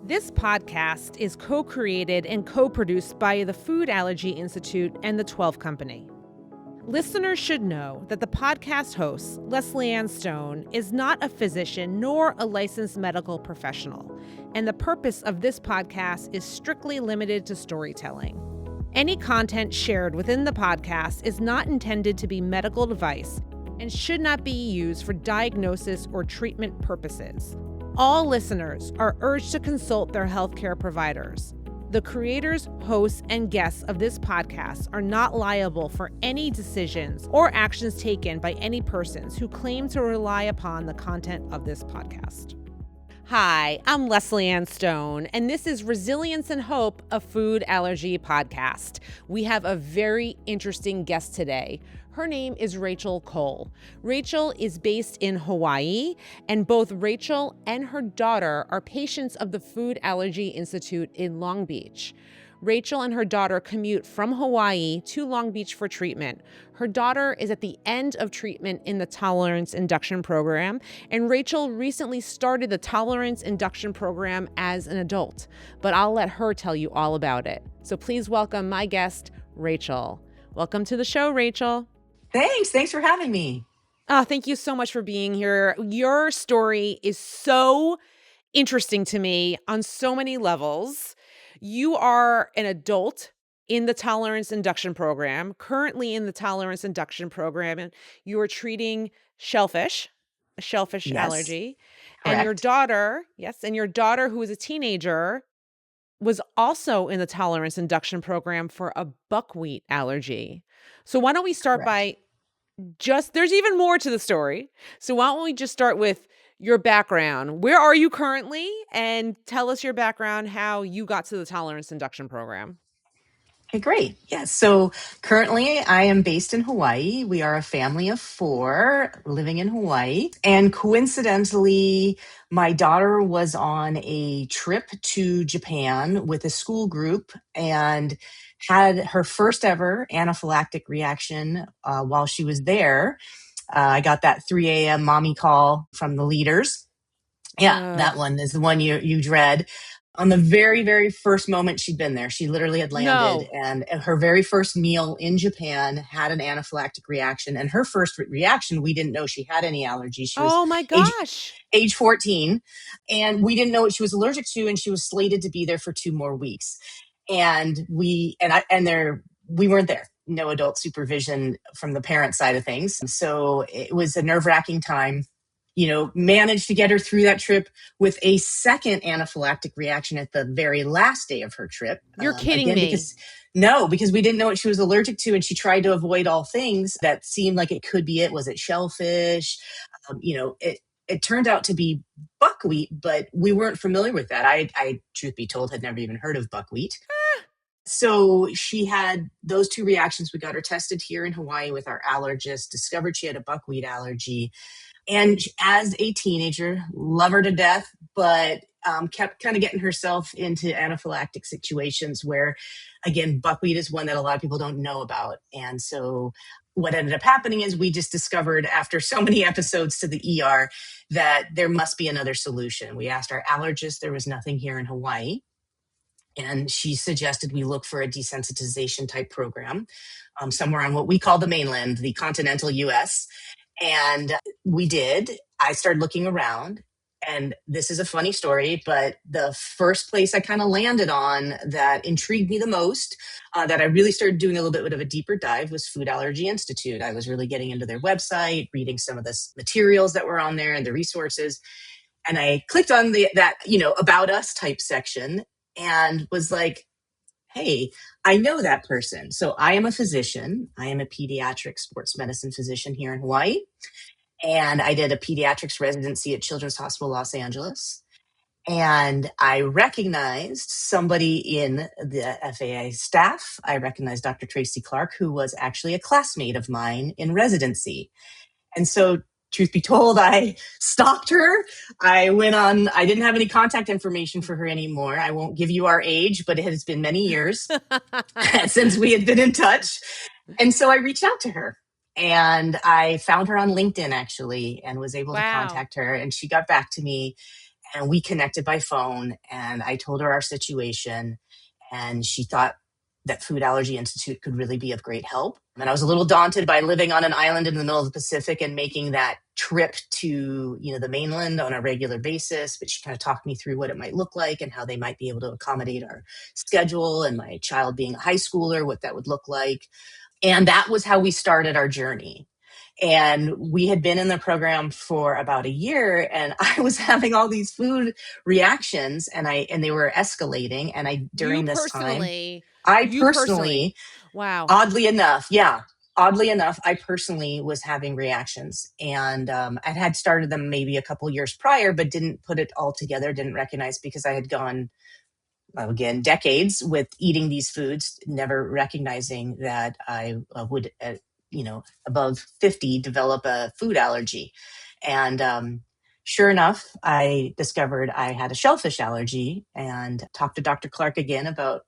This podcast is co-created and co-produced by the Food Allergy Institute and the 12 Company. Listeners should know that the podcast host, Lesley-Anne Stone, is not a physician nor a licensed medical professional, and the purpose of this podcast is strictly limited to storytelling. Any content shared within the podcast is not intended to be medical advice and should not be used for diagnosis or treatment purposes. All listeners are urged to consult their healthcare providers. The creators, hosts, and guests of this podcast are not liable for any decisions or actions taken by any persons who claim to rely upon the content of this podcast. Hi, I'm Lesley-Anne Stone, and this is Resilience and Hope, a food allergy podcast. We have a very interesting guest today. Her name is Rachel Coel. Rachel is based in Hawaii, and both Rachel and her daughter are patients of the Food Allergy Institute in Long Beach. Rachel and her daughter commute from Hawaii to Long Beach for treatment. Her daughter is at the end of treatment in the Tolerance Induction Program, and Rachel recently started the Tolerance Induction Program as an adult, but I'll let her tell you all about it. So please welcome my guest, Rachel. Welcome to the show, Rachel. Thanks for having me. Oh, thank you so much for being here. Your story is so interesting to me on so many levels. You are an adult in the Tolerance Induction Program, currently in the Tolerance Induction Program, and you are treating shellfish, a shellfish allergy. Correct. And your daughter, who is a teenager, was also in the Tolerance Induction Program for a buckwheat allergy. So why don't we start by there's even more to the story. So why don't we just start with your background? Where are you currently? And tell us your background, how you got to the Tolerance Induction Program. Okay, great. Yes. So currently I am based in Hawaii. We are a family of 4 living in Hawaii. And coincidentally, my daughter was on a trip to Japan with a school group and had her first ever anaphylactic reaction while she was there. I got that 3 a.m. mommy call from the leaders. Yeah, that one is the one you dread. On the very, very first moment she'd been there, she literally had landed, and her very first meal in Japan had an anaphylactic reaction. And her first reaction, we didn't know she had any allergies. She was oh my gosh, age 14, and we didn't know what she was allergic to, and she was slated to be there for 2 more weeks. And we weren't there. No adult supervision from the parent side of things. So it was a nerve-wracking time. Managed to get her through that trip with a second anaphylactic reaction at the very last day of her trip. You're kidding me. Because we didn't know what she was allergic to, and she tried to avoid all things that seemed like it could be it. Was it shellfish? It turned out to be buckwheat, but we weren't familiar with that. I, truth be told, had never even heard of buckwheat. So she had those 2 reactions. We got her tested here in Hawaii with our allergist, discovered she had a buckwheat allergy. And as a teenager, love her to death, but kept kind of getting herself into anaphylactic situations where, again, buckwheat is one that a lot of people don't know about. And so what ended up happening is we just discovered after so many episodes to the ER that there must be another solution. We asked our allergist, there was nothing here in Hawaii. And she suggested we look for a desensitization type program somewhere on what we call the mainland, the continental US. And we did. I started looking around, and this is a funny story, but the first place I kind of landed on that intrigued me the most, that I really started doing a little bit of a deeper dive, was Food Allergy Institute. I was really getting into their website, reading some of the materials that were on there and the resources. And I clicked on that about us type section and was like, hey, I know that person. So I am a physician. I am a pediatric sports medicine physician here in Hawaii. And I did a pediatrics residency at Children's Hospital Los Angeles. And I recognized somebody in the FAA staff. I recognized Dr. Tracy Clark, who was actually a classmate of mine in residency. And so, truth be told, I stalked her. I didn't have any contact information for her anymore. I won't give you our age, but it has been many years since we had been in touch. And so I reached out to her, and I found her on LinkedIn actually, and was able to contact her. And she got back to me And we connected by phone, and I told her our situation, and she thought that Food Allergy Institute could really be of great help. And I was a little daunted by living on an island in the middle of the Pacific and making that trip to, the mainland on a regular basis. But she kind of talked me through what it might look like and how they might be able to accommodate our schedule, and my child being a high schooler, what that would look like. And that was how we started our journey. And we had been in the program for about a year, and I was having all these food reactions, and they were escalating. And You during this time, personally, I you personally, personally, wow. oddly enough, yeah, oddly enough, I personally was having reactions. And I had started them maybe a couple years prior, but didn't put it all together, didn't recognize, because I had gone, again, decades with eating these foods, never recognizing that I would, above 50, develop a food allergy. And sure enough, I discovered I had a shellfish allergy, and talked to Dr. Clark again about,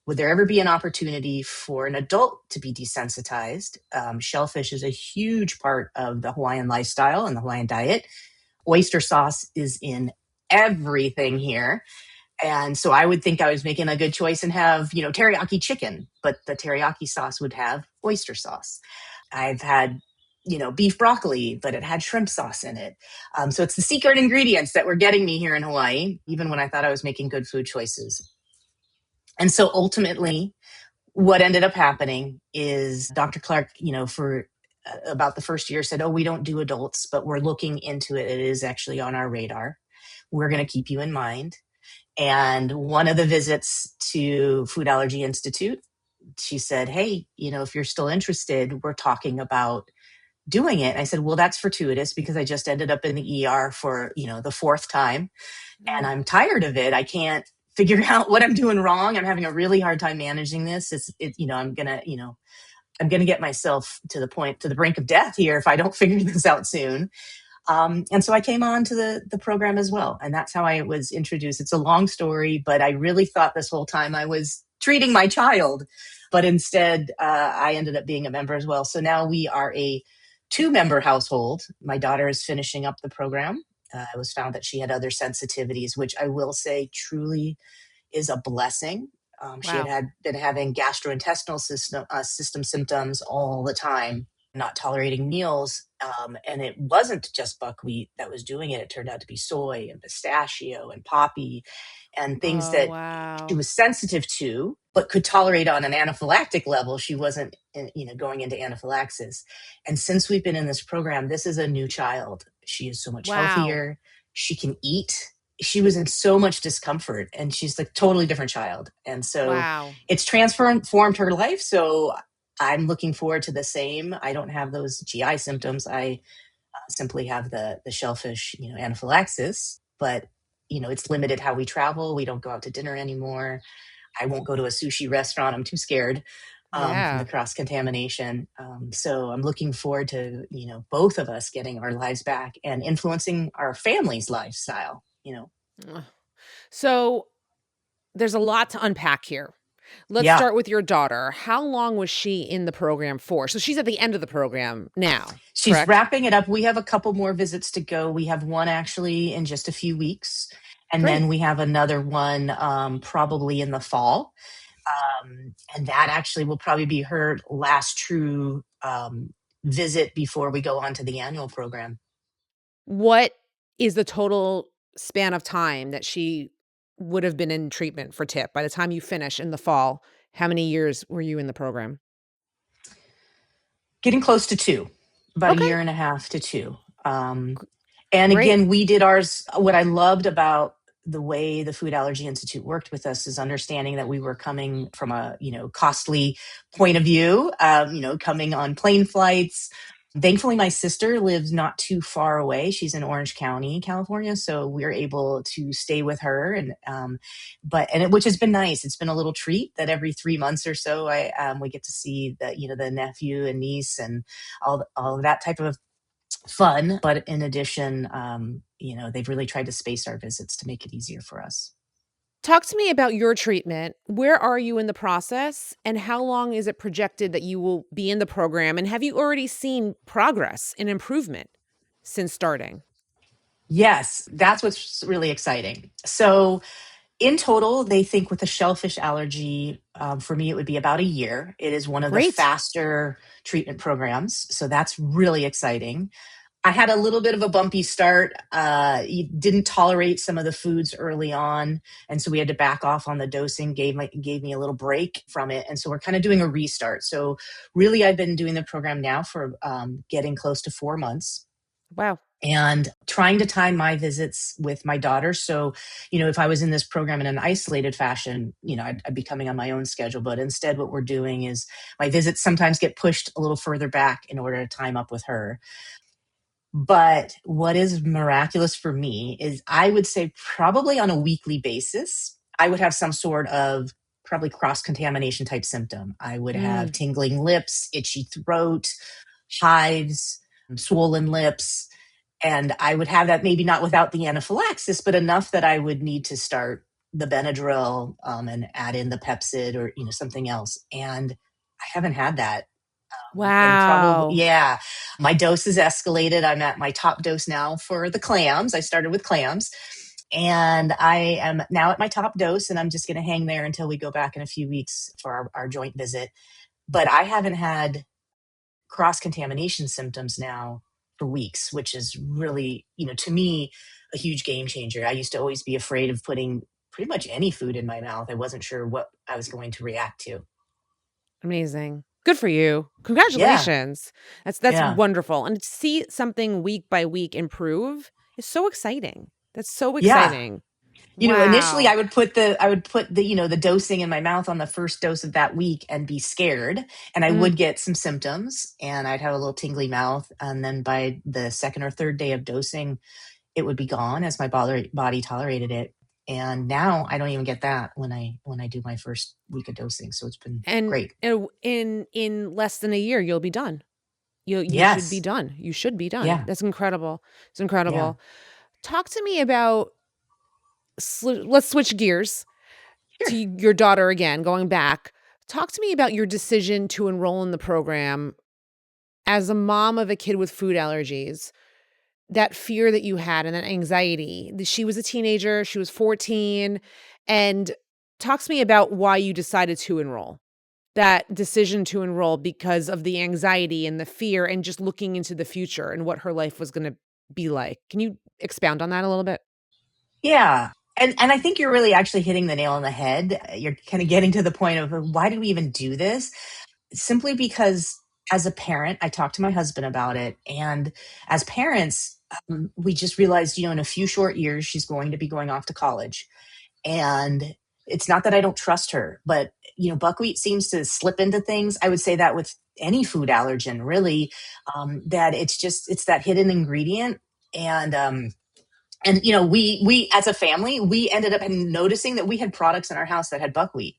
would there ever be an opportunity for an adult to be desensitized? Shellfish is a huge part of the Hawaiian lifestyle and the Hawaiian diet. Oyster sauce is in everything here. And so I would think I was making a good choice and have, teriyaki chicken, but the teriyaki sauce would have oyster sauce. I've had, beef broccoli, but it had shrimp sauce in it. So it's the secret ingredients that were getting me here in Hawaii, even when I thought I was making good food choices. And so ultimately, what ended up happening is Dr. Clark, for about the first year said, "Oh, we don't do adults, but we're looking into it. It is actually on our radar. We're going to keep you in mind." And one of the visits to Food Allergy Institute, she said, "Hey, if you're still interested, we're talking about doing it." And I said, "Well, that's fortuitous, because I just ended up in the ER for, the fourth time, and Mm, I'm tired of it. I can't figure out what I'm doing wrong. I'm having a really hard time managing this. I'm going to get myself to the brink of death here if I don't figure this out soon." And so I came on to the program as well. And that's how I was introduced. It's a long story, but I really thought this whole time I was treating my child. But instead, I ended up being a member as well. So now we are a 2-member household. My daughter is finishing up the program. It was found that she had other sensitivities, which I will say truly is a blessing. She wow. had been having gastrointestinal system symptoms all the time, not tolerating meals. And it wasn't just buckwheat that was doing it. It turned out to be soy and pistachio and poppy, and things Oh, that she wow. was sensitive to, but could tolerate on an anaphylactic level. She wasn't, going into anaphylaxis. And since we've been in this program, this is a new child. She is so much Wow. healthier. She can eat. She was in so much discomfort, and she's like totally different child. And so Wow. it's transformed her life. So I'm looking forward to the same. I don't have those GI symptoms. I simply have the shellfish, anaphylaxis, but it's limited how we travel. We don't go out to dinner anymore. I won't go to a sushi restaurant. I'm too scared from the Yeah. cross contamination. So I'm looking forward to, both of us getting our lives back and influencing our family's lifestyle. Ugh. So there's a lot to unpack here. Let's Yeah. start with your daughter. How long was she in the program for? So she's at the end of the program now, She's correct? wrapping it up. We have a couple more visits to go. We have one actually in just a few weeks. And Great. then we have another one probably in the fall. And that actually will probably be her last true visit before we go on to the annual program. What is the total span of time that she would have been in treatment for TIP by the time you finish in the fall? How many years were you in the program? Getting close to 2, about a Okay. year and a half to 2. Um, G- and Great. again, we did ours. What I loved about the way the Food Allergy Institute worked with us is understanding that we were coming from a costly point of view. Coming on plane flights. Thankfully, my sister lives not too far away. She's in Orange County, California, so we're able to stay with her, which has been nice. It's been a little treat that every 3 months or so, we get to see the nephew and niece and all of that type of fun. But in addition, they've really tried to space our visits to make it easier for us. Talk to me about your treatment. Where are you in the process, and how long is it projected that you will be in the program? And have you already seen progress and improvement since starting? Yes, that's what's really exciting. So, in total, they think with a shellfish allergy, for me, it would be about a year. It is one of the Great. faster treatment programs. So, that's really exciting. I had a little bit of a bumpy start. Didn't tolerate some of the foods early on, and so we had to back off on the dosing. Gave me a little break from it, and so we're kind of doing a restart. So really, I've been doing the program now for getting close to 4 months, Wow. and trying to time my visits with my daughter. So, if I was in this program in an isolated fashion, I'd be coming on my own schedule. But instead, what we're doing is my visits sometimes get pushed a little further back in order to time up with her. But what is miraculous for me is I would say probably on a weekly basis, I would have some sort of probably cross contamination type symptom. I would have Mm. tingling lips, itchy throat, hives, swollen lips. And I would have that maybe not without the anaphylaxis, but enough that I would need to start the Benadryl and add in the Pepsid or something else. And I haven't had that and probably, Wow. yeah, my dose is escalated. I'm at my top dose now for the clams. I started with clams, and I am now at my top dose, and I'm just going to hang there until we go back in a few weeks for our joint visit. But I haven't had cross contamination symptoms now for weeks, which is really, to me, a huge game changer. I used to always be afraid of putting pretty much any food in my mouth. I wasn't sure what I was going to react to. Amazing. Good for you. Yeah, Congratulations. That's yeah. wonderful. And to see something week by week improve is so exciting. That's so Yeah. exciting. Initially Wow. I would put the dosing in my mouth on the first dose of that week and be scared. And I Mm. would get some symptoms and I'd have a little tingly mouth. And then by the second or third day of dosing, it would be gone as my body tolerated it. And now I don't even get that when I do my first week of dosing. So it's been And great. in less than a year, you'll be done. You should be Yes. done. You should be done. Yeah. That's incredible. It's Yeah. incredible. Talk to me about let's switch gears to Sure. your daughter again, going back. Talk to me about your decision to enroll in the program as a mom of a kid with food allergies. That fear that you had and that anxiety. She was a teenager, she was 14, and talk to me about why you decided to enroll. That decision to enroll because of the anxiety and the fear and just looking into the future and what her life was gonna be like. Can you expound on that a little bit? Yeah. And I think you're really actually hitting the nail on the head. You're kind of getting to the point of why do we even do this? Simply because as a parent, I talked to my husband about it. And as parents, we just realized, in a few short years, she's going to be going off to college. And it's not that I don't trust her, but, buckwheat seems to slip into things. I would say that with any food allergen, really, that it's that hidden ingredient. And we as a family, we ended up noticing that we had products in our house that had buckwheat,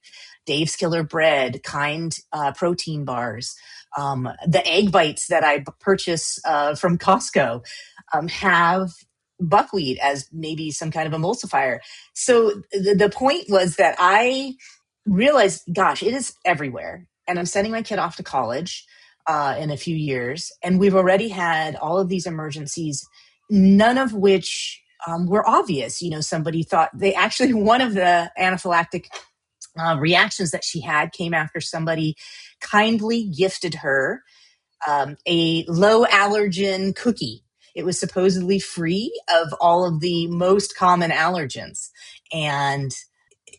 Dave's Killer Bread, Kind protein bars, the egg bites that I purchase from Costco have buckwheat as maybe some kind of emulsifier. So the point was that I realized, gosh, it is everywhere, and I'm sending my kid off to college in a few years, and we've already had all of these emergencies, none of which were obvious. Somebody thought they actually, one of the anaphylactic reactions that she had came after somebody kindly gifted her a low allergen cookie. It was supposedly free of all of the most common allergens. And,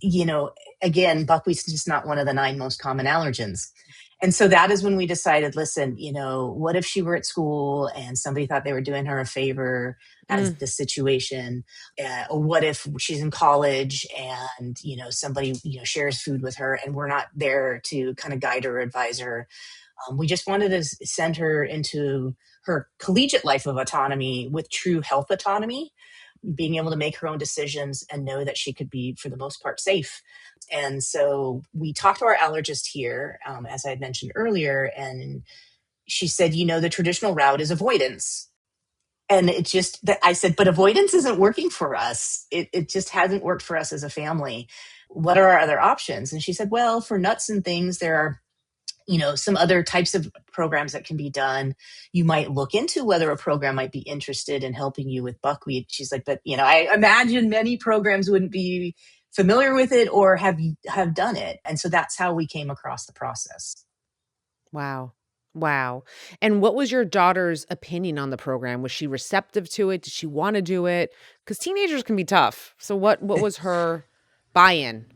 you know, again, buckwheat's just not one of the 9 most common allergens. And so that is when we decided, listen, what if she were at school and somebody thought they were doing her a favor as Mm. the situation? Or what if she's in college and, somebody, shares food with her and we're not there to kind of guide her or advise her? We just wanted to send her into her collegiate life of autonomy with true health autonomy, being able to make her own decisions and know that she could be, for the most part, safe. And so we talked to our allergist here, as I had mentioned earlier, and she said, the traditional route is avoidance. And it just, that I said, but avoidance isn't working for us. It just hasn't worked for us as a family. What are our other options? And she said, well, for nuts and things, there are some other types of programs that can be done. You might look into whether a program might be interested in helping you with buckwheat. She's like, but I imagine many programs wouldn't be familiar with it or have done it. And so that's how we came across the process. Wow. Wow. And what was your daughter's opinion on the program? Was she receptive to it? Did she want to do it? Because teenagers can be tough. So what was her buy-in?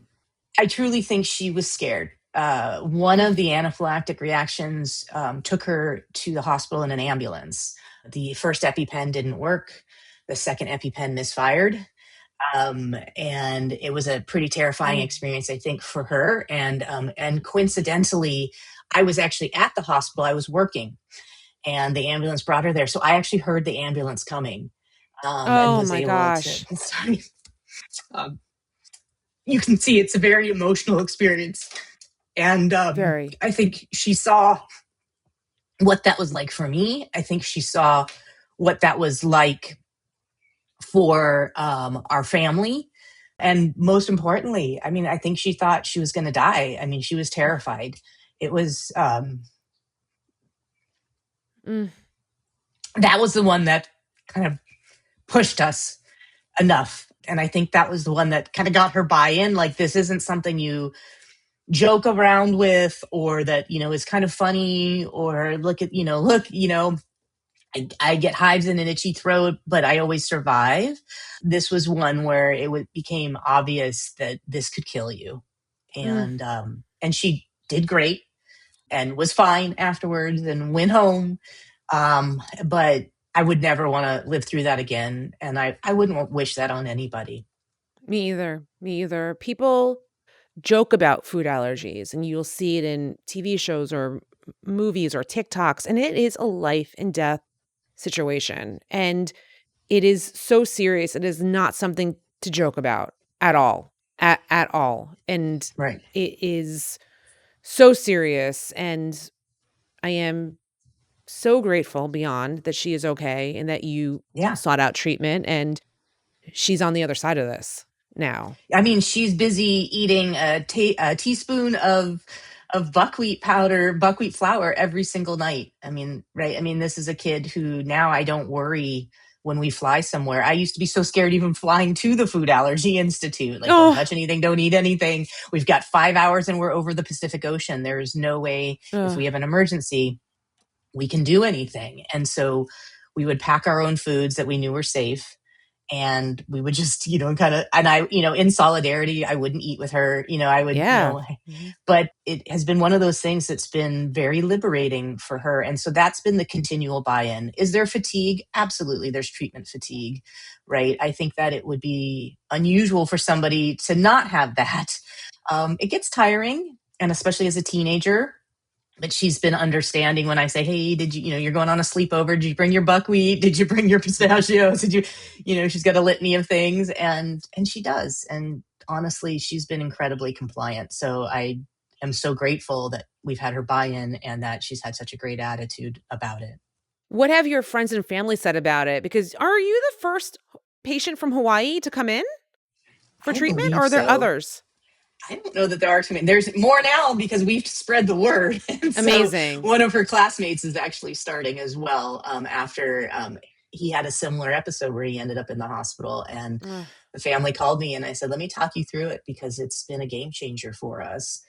I truly think she was scared. One Mm. of the anaphylactic reactions took her to the hospital in an ambulance. The first EpiPen didn't work. The second EpiPen misfired. And it was a pretty terrifying Oh. experience, I think, for her. And coincidentally, I was actually at the hospital. I was working, and the ambulance brought her there. So I actually heard the ambulance coming, and Oh was my able to. gosh. Um, you can see it's a very emotional experience, and Very. I think she saw what that was like for me. I think she saw what that was like for our family. And most importantly, I mean, I think she thought she was going to die. I mean, she was terrified. It was, Mm, that was the one that kind of pushed us enough. And I think that was the one that kind of got her buy in. Like, this isn't something you joke around with, or that, is kind of funny, or I get hives and an itchy throat, but I always survive. This was one where became obvious that this could kill you, mm. and she did great and was fine afterwards and went home. But I would never want to live through that again, and I wouldn't wish that on anybody. Me either. Me either. People joke about food allergies, and you'll see it in TV shows or movies or TikToks, and it is a life and death situation. And it is so serious. It is not something to joke about at all. At all. And Right? it is so serious. And I am so grateful beyond that she is okay and that you Yeah. sought out treatment and she's on the other side of this now. I mean, she's busy eating a teaspoon of buckwheat powder, buckwheat flour every single night. I mean, right? I mean, this is a kid who now I don't worry when we fly somewhere. I used to be so scared even flying to the Food Allergy Institute. Like, don't touch Oh, anything, don't eat anything. We've got 5 hours and we're over the Pacific Ocean. There's no way, if ugh. we have an emergency, we can do anything. And so we would pack our own foods that we knew were safe, and we would just kind of, and I, in solidarity, I wouldn't eat with her, I would, Yeah. Mhm. but it has been one of those things that's been very liberating for her. And so that's been the continual buy-in. Is there fatigue? Absolutely, there's treatment fatigue, right? I think that it would be unusual for somebody to not have that. It gets tiring, and especially as a teenager. But she's been understanding when I say, hey, did you, you're going on a sleepover. Did you bring your buckwheat? Did you bring your pistachios? Did you, she's got a litany of things, and she does. And honestly, she's been incredibly compliant. So I am so grateful that we've had her buy in and that she's had such a great attitude about it. What have your friends and family said about it? Because are you the first patient from Hawaii to come in for I treatment or believe are there so. others? I don't know that there are too many. There's more now because we've spread the word. And so Amazing. one of her classmates is actually starting as well, after he had a similar episode where he ended up in the hospital. And Ugh, the family called me and I said, let me talk you through it because it's been a game changer for us.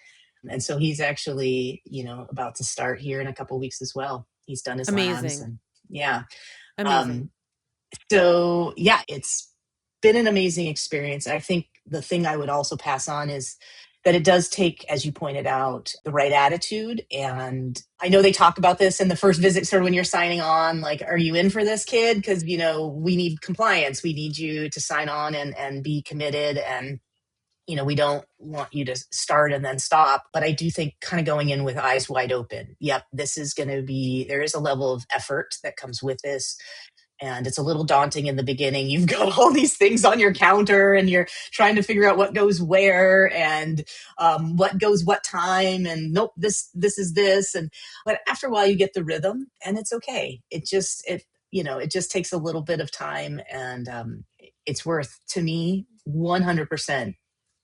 And so he's actually, about to start here in a couple weeks as well. He's done his labs, amazing. and yeah. Amazing. Um, so yeah, it's been an amazing experience. I think the thing I would also pass on is that it does take, as you pointed out, the right attitude. And I know they talk about this in the first visit, sort of when you're signing on, like, are you in for this, kid? Because, we need compliance. We need you to sign on and be committed. And, we don't want you to start and then stop. But I do think kind of going in with eyes wide open. Yep, this is going to be, there is a level of effort that comes with this, and it's a little daunting in the beginning. You've got all these things on your counter and you're trying to figure out what goes where, and what goes what time, and nope, this is this. And but after a while you get the rhythm and it's okay. It just takes a little bit of time, and it's worth, to me, 100%,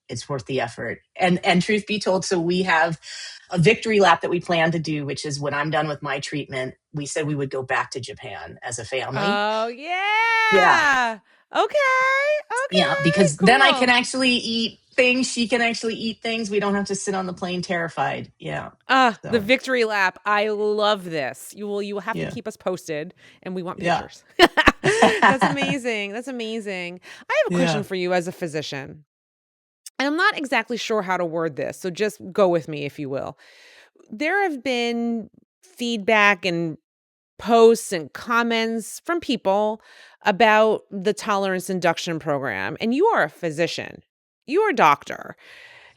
it's worth the effort. And truth be told, so we have a victory lap that we plan to do, which is when I'm done with my treatment, we said we would go back to Japan as a family. Oh, Yeah. yeah. Okay. Yeah, Okay. because then I can Cool. actually eat things. She can actually eat things. We don't have to sit on the plane terrified. Yeah. The So, victory lap. I love this. You will have to yeah. keep us posted and we want Yeah. pictures. That's amazing. That's amazing. I have a question Yeah. for you as a physician. And I'm not exactly sure how to word this, so just go with me if you will. There have been feedback and posts and comments from people about the Tolerance Induction Program, and you are a physician. You are a doctor.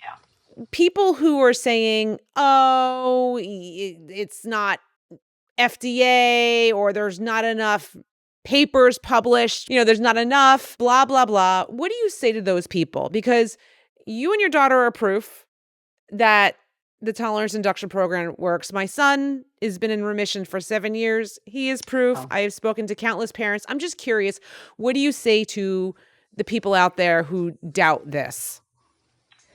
Yeah. People who are saying, "Oh, it's not FDA or there's not enough papers published, there's not enough, blah, blah, blah." What do you say to those people? Because you and your daughter are proof that the Tolerance Induction Program works. My son has been in remission for 7 years. He is proof. Oh. I have spoken to countless parents. I'm just curious, what do you say to the people out there who doubt this?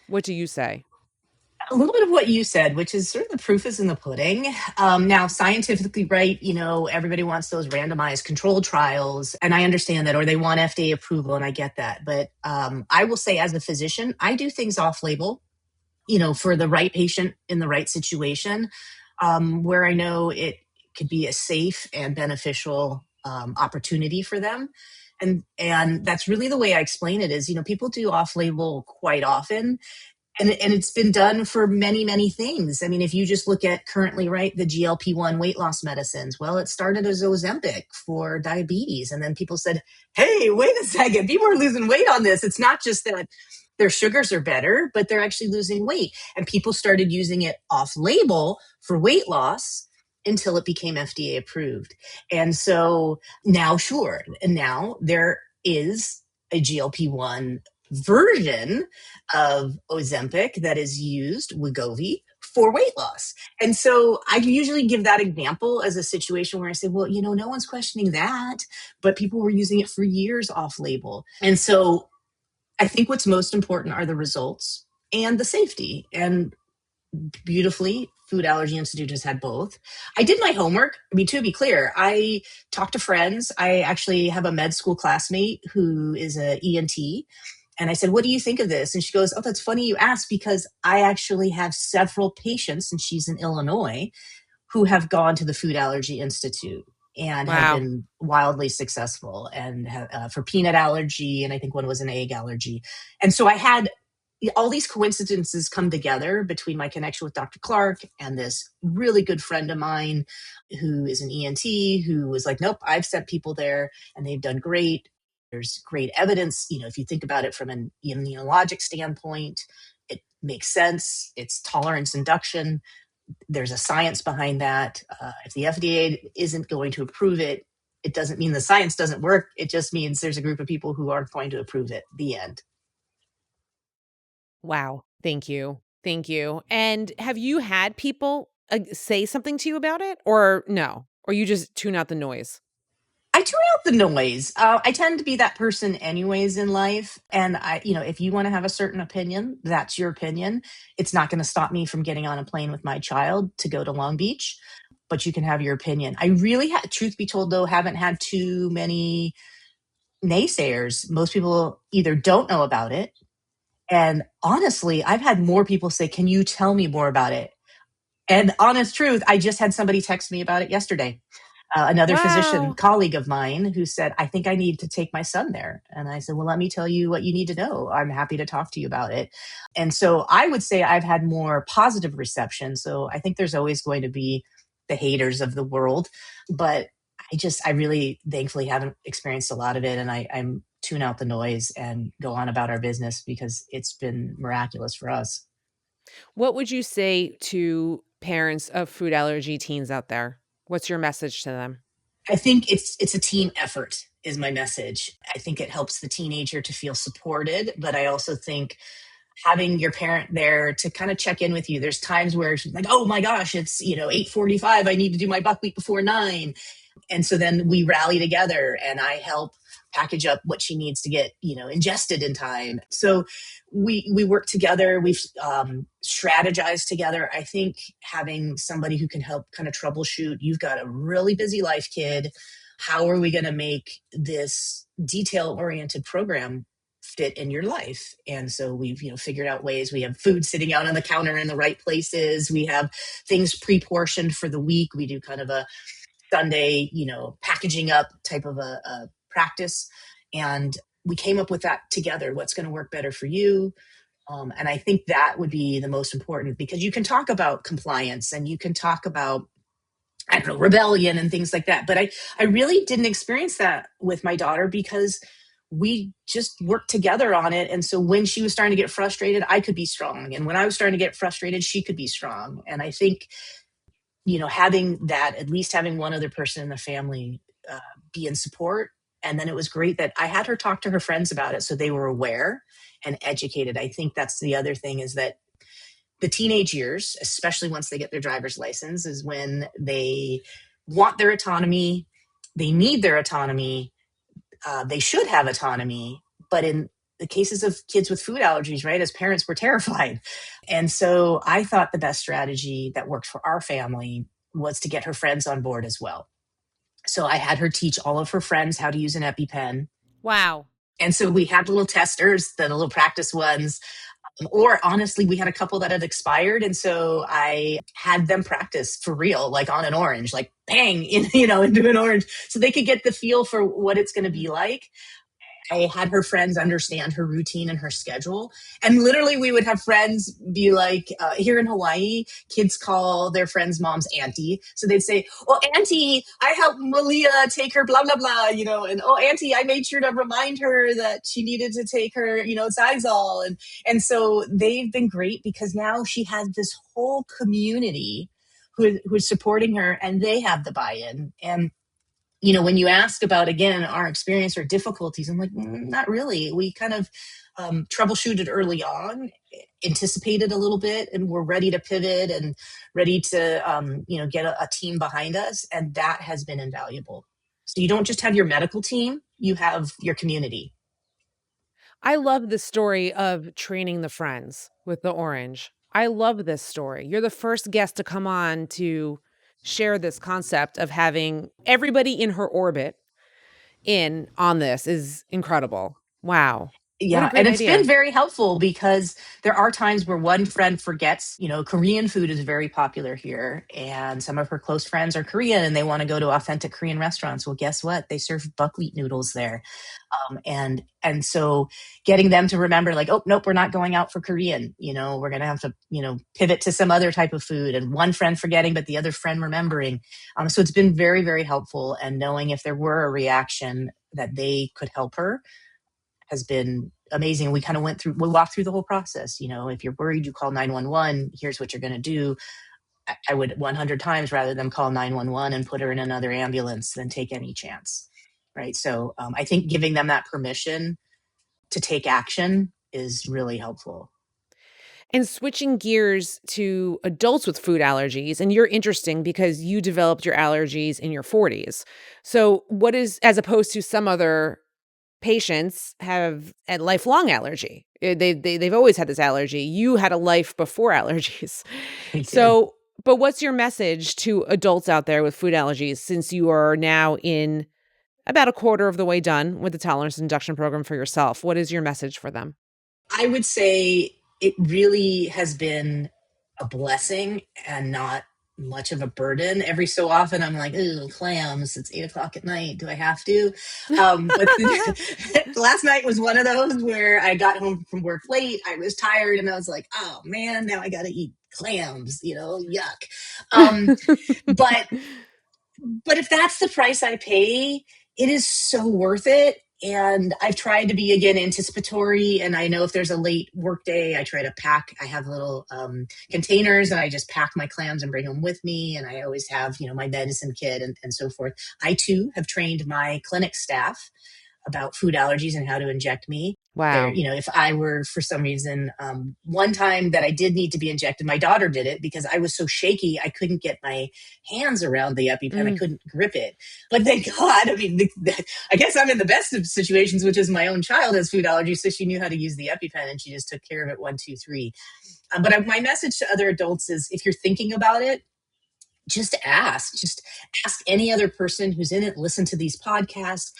What do you say? A little bit of what you said, which is sort of the proof is in the pudding. Now, scientifically, right, everybody wants those randomized controlled trials, and I understand that, or they want FDA approval, and I get that. But I will say, as a physician, I do things off label, for the right patient in the right situation, where I know it could be a safe and beneficial opportunity for them. And that's really the way I explain it is, people do off label quite often, and it's been done for many, many things. I mean, if you just look at currently, right, the GLP-1 weight loss medicines, well, it started as Ozempic for diabetes. And then people said, hey, wait a second, people are losing weight on this. It's not just that their sugars are better, but they're actually losing weight. And people started using it off label for weight loss until it became FDA approved. And so now, sure, and now there is a GLP-1 version of Ozempic that is used, Wegovy, for weight loss. And so I usually give that example as a situation where I say, well, no one's questioning that, but people were using it for years off label. And so I think what's most important are the results and the safety. And beautifully, Food Allergy Institute has had both. I did my homework. I mean, to be clear, I talked to friends. I actually have a med school classmate who is an ENT. And I said, what do you think of this? And she goes, oh, that's funny you asked, because I actually have several patients, and she's in Illinois, who have gone to the Food Allergy Institute and have Wow. been wildly successful, and for peanut allergy, and I think one was an egg allergy. And so I had all these coincidences come together between my connection with Dr. Clark and this really good friend of mine who is an ENT, who was like, nope, I've sent people there and they've done great. There's great evidence. If you think about it from an immunologic standpoint, it makes sense. It's tolerance induction. There's a science behind that. If the FDA isn't going to approve it, it doesn't mean the science doesn't work. It just means there's a group of people who aren't going to approve it. The end. Wow. Thank you. Thank you. And have you had people say something to you about it or no? Or you just tune out the noise? I tune out the noise. I tend to be that person anyways in life. And if you want to have a certain opinion, that's your opinion. It's not going to stop me from getting on a plane with my child to go to Long Beach, but you can have your opinion. I really, truth be told, though, haven't had too many naysayers. Most people either don't know about it. And honestly, I've had more people say, can you tell me more about it? And honest truth, I just had somebody text me about it yesterday. Another physician Wow. colleague of mine who said, I think I need to take my son there. And I said, well, let me tell you what you need to know. I'm happy to talk to you about it. And so I would say I've had more positive reception. So I think there's always going to be the haters of the world, but I really thankfully haven't experienced a lot of it. And I'm tune out the noise and go on about our business because it's been miraculous for us. What would you say to parents of food allergy teens out there? What's your message to them? I think it's a team effort is my message. I think it helps the teenager to feel supported, but I also think having your parent there to kind of check in with you. There's times where she's like, oh my gosh, it's 8:45. I need to do my buckwheat before 9. And so then we rally together and I help package up what she needs to get, ingested in time. So we work together. We've strategized together. I think having somebody who can help kind of troubleshoot, you've got a really busy life, kid. How are we going to make this detail oriented program fit in your life? And so we've, figured out ways. We have food sitting out on the counter in the right places. We have things pre-portioned for the week. We do kind of a Sunday, packaging up type of a practice. And we came up with that together. What's going to work better for you? And I think that would be the most important, because you can talk about compliance and you can talk about, I don't know, rebellion and things like that. But I really didn't experience that with my daughter, because we just worked together on it. And so when she was starting to get frustrated, I could be strong. And when I was starting to get frustrated, she could be strong. And I think, having that, at least having one other person in the family be in support. And then it was great that I had her talk to her friends about it, so they were aware and educated. I think that's the other thing, is that the teenage years, especially once they get their driver's license, is when they want their autonomy. They need their autonomy. They should have autonomy. But in the cases of kids with food allergies, right, as parents, we're terrified. And so I thought the best strategy that worked for our family was to get her friends on board as well. So I had her teach all of her friends how to use an EpiPen. Wow. And so we had little testers, the little practice ones, or honestly, we had a couple that had expired. And so I had them practice for real, like on an orange, like bang, into an orange, so they could get the feel for what it's going to be like. I had her friends understand her routine and her schedule. And literally we would have friends be like, here in Hawaii, kids call their friends' moms auntie. So they'd say, oh, auntie, I helped Malia take her blah, blah, blah, and oh, auntie, I made sure to remind her that she needed to take her, Xyzal. And so they've been great, because now she has this whole community who's supporting her, and they have the buy-in. And when you ask about, again, our experience or difficulties, I'm like, not really. We kind of troubleshooted early on, anticipated a little bit, and we're ready to pivot and ready to, get a team behind us. And that has been invaluable. So you don't just have your medical team, you have your community. I love the story of training the friends with the orange. I love this story. You're the first guest to come on to share this concept of having everybody in her orbit in on this is incredible. Wow. What a Yeah, and great it's been idea. very helpful, because there are times where one friend forgets, Korean food is very popular here, and some of her close friends are Korean and they want to go to authentic Korean restaurants. Well, guess what? They serve buckwheat noodles there. And so getting them to remember, like, oh, nope, we're not going out for Korean. We're going to have to, pivot to some other type of food, and one friend forgetting, but the other friend remembering. So it's been very, very helpful. And knowing if there were a reaction that they could help her has been amazing. We walked through the whole process. If you're worried, you call 911. Here's what you're going to do. I would 100 times rather than call 911 and put her in another ambulance than take any chance. Right. So I think giving them that permission to take action is really helpful. And switching gears to adults with food allergies, and you're interesting because you developed your allergies in your 40s. So what is, as opposed to some other patients have a lifelong allergy. They've always had this allergy. You had a life before allergies. I did. So, but what's your message to adults out there with food allergies, since you are now in about a quarter of the way done with the Tolerance Induction Program for yourself? What is your message for them? I would say it really has been a blessing and not much of a burden. Every so often I'm like, ooh, clams, it's 8:00 at night. Do I have to? But last night was one of those where I got home from work late. I was tired and I was like, oh man, now I got to eat clams, yuck. But but if that's the price I pay, it is so worth it. And I've tried to be, again, anticipatory. And I know if there's a late work day, I try to pack. I have little containers, and I just pack my clams and bring them with me. And I always have, my medicine kit and so forth. I too have trained my clinic staff about food allergies and how to inject me. There, Wow. if I were for some reason, one time that I did need to be injected, my daughter did it because I was so shaky I couldn't get my hands around the EpiPen. I Mm, couldn't grip it. But thank God, I mean, I guess I'm in the best of situations, which is my own child has food allergies, so she knew how to use the EpiPen and she just took care of it 1, 2, 3. My message to other adults is, if you're thinking about it, just ask any other person who's in it, listen to these podcasts,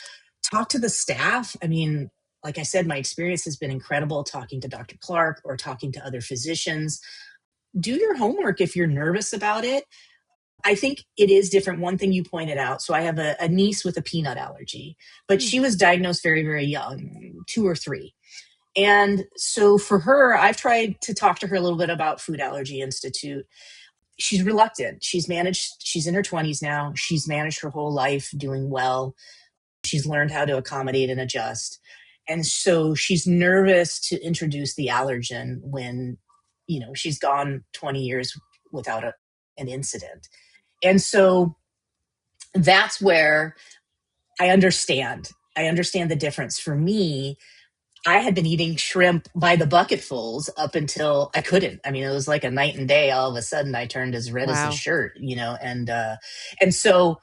talk to the staff. I mean, like I said, my experience has been incredible talking to Dr. Clark or talking to other physicians. Do your homework if you're nervous about it. I think it is different. One thing you pointed out. So I have a niece with a peanut allergy, but mm, she was diagnosed very, very young, 2 or 3. And so for her, I've tried to talk to her a little bit about Food Allergy Institute. She's reluctant. She's in her 20s now. She's managed her whole life doing well. She's learned how to accommodate and adjust. And so she's nervous to introduce the allergen when, she's gone 20 years without an incident. And so that's where I understand. I understand the difference. For me, I had been eating shrimp by the bucketfuls up until I couldn't. I mean, it was like a night and day. All of a sudden, I turned as red as a wow. shirt, and so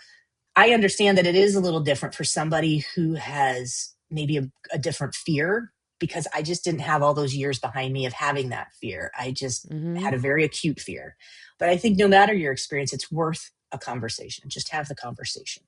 I understand that it is a little different for somebody who has maybe a different fear, because I just didn't have all those years behind me of having that fear. I just Hmm. had a very acute fear. But I think no matter your experience, it's worth a conversation. Just have the conversation.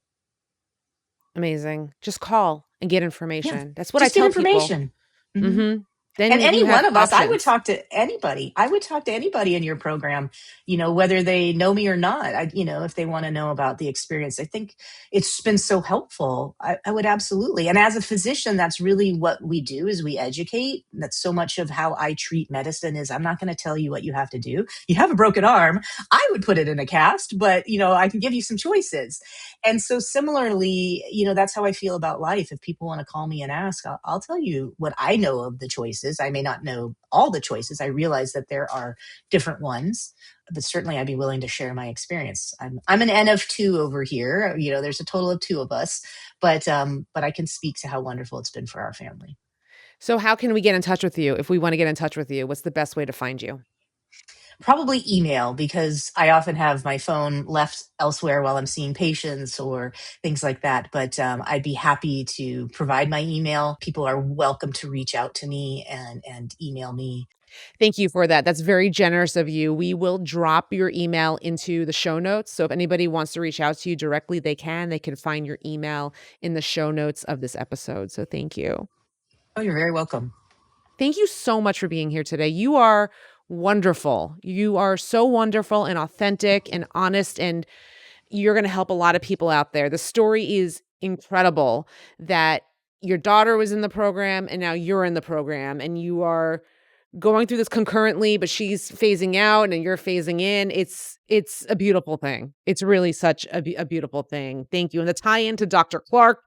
Amazing. Just call and get Yeah, information. That's what I just get tell people. information. Mhm. Hmm. And Then any you one have of us, I would options. talk to anybody. I would talk to anybody in your program, whether they know me or not. If they want to know about the experience, I think it's been so helpful. I would absolutely. And as a physician, that's really what we do, is we educate. That's so much of how I treat medicine. Is I'm not going to tell you what you have to do. You have a broken arm, I would put it in a cast, but I can give you some choices. And so similarly, that's how I feel about life. If people want to call me and ask, I'll tell you what I know of the choices. I may not know all the choices. I realize that there are different ones, but certainly I'd be willing to share my experience. I'm an N of 2 over here. There's a total of 2 of us, but I can speak to how wonderful it's been for our family. So how can we get in touch with you if we want to get in touch with you? What's the best way to find you? Probably email, because I often have my phone left elsewhere while I'm seeing patients or things like that. But I'd be happy to provide my email. People are welcome to reach out to me and email me. Thank you for that. That's very generous of you. We will drop your email into the show notes. So if anybody wants to reach out to you directly, they can. They can find your email in the show notes of this episode. So thank you. Oh, you're very welcome. Thank you so much for being here today. You are wonderful. You are so wonderful and authentic and honest, and you're going to help a lot of people out there. The story is incredible that your daughter was in the program and now you're in the program and you are going through this concurrently, but she's phasing out and you're phasing in. It's a beautiful thing. It's really such a beautiful thing. Thank you. And the tie in to Dr. Clark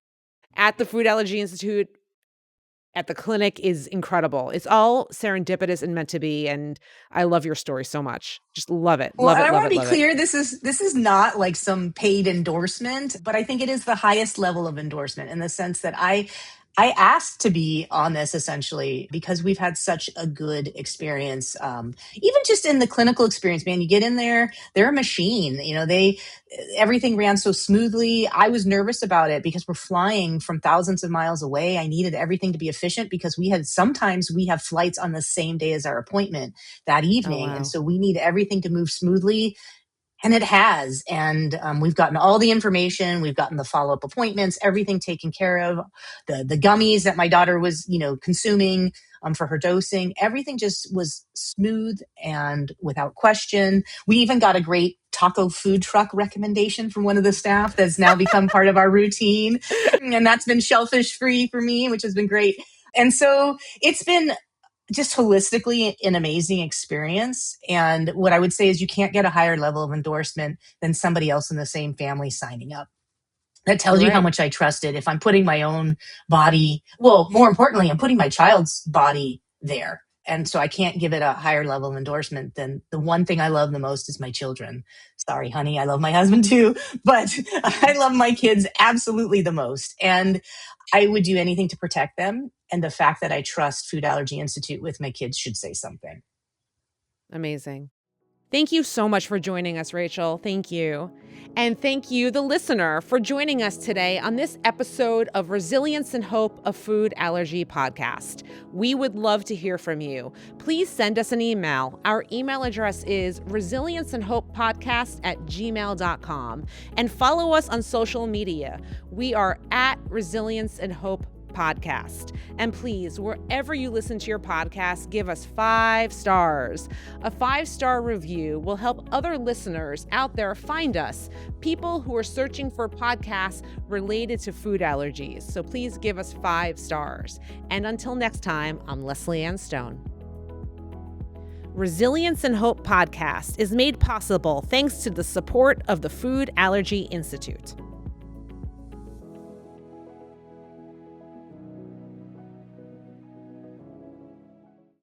at the Food Allergy Institute at the clinic is incredible. It's all serendipitous and meant to be. And I love your story so much. Just love it. Well, Love and it. I want Love to it. be Love it. clear, this is not like some paid endorsement, but I think it is the highest level of endorsement, in the sense that I asked to be on this essentially because we've had such a good experience. Even just in the clinical experience, man, you get in there, they're a machine. Everything ran so smoothly. I was nervous about it because we're flying from thousands of miles away. I needed everything to be efficient because sometimes we have flights on the same day as our appointment that Oh, evening. And wow. so we need everything to move smoothly. And it has. And we've gotten all the information. We've gotten the follow-up appointments, everything taken care of. The gummies that my daughter was, consuming for her dosing, everything just was smooth and without question. We even got a great taco food truck recommendation from one of the staff that's now become part of our routine. And that's been shellfish free for me, which has been great. And so it's been just holistically an amazing experience. And what I would say is, you can't get a higher level of endorsement than somebody else in the same family signing up. That You're tells you how right. much I trust it. If I'm putting my own body, well, more importantly, I'm putting my child's body there. And so I can't give it a higher level of endorsement than the one thing I love the most is my children. Sorry, honey, I love my husband too, but I love my kids absolutely the most. And I would do anything to protect them. And the fact that I trust Food Allergy Institute with my kids should say something. Amazing. Thank you so much for joining us, Rachel. Thank you. And thank you, the listener, for joining us today on this episode of Resilience and Hope, a Food Allergy Podcast. We would love to hear from you. Please send us an email. Our email address is resilienceandhopepodcast@gmail.com. And follow us on social media. We are at Resilience and Hope Podcast. And please, wherever you listen to your podcast, give us 5 stars. A 5-star review will help other listeners out there find us, people who are searching for podcasts related to food allergies. So please give us 5 stars. And until next time, I'm Lesley-Anne Stone. Resilience and Hope Podcast is made possible thanks to the support of the Food Allergy Institute.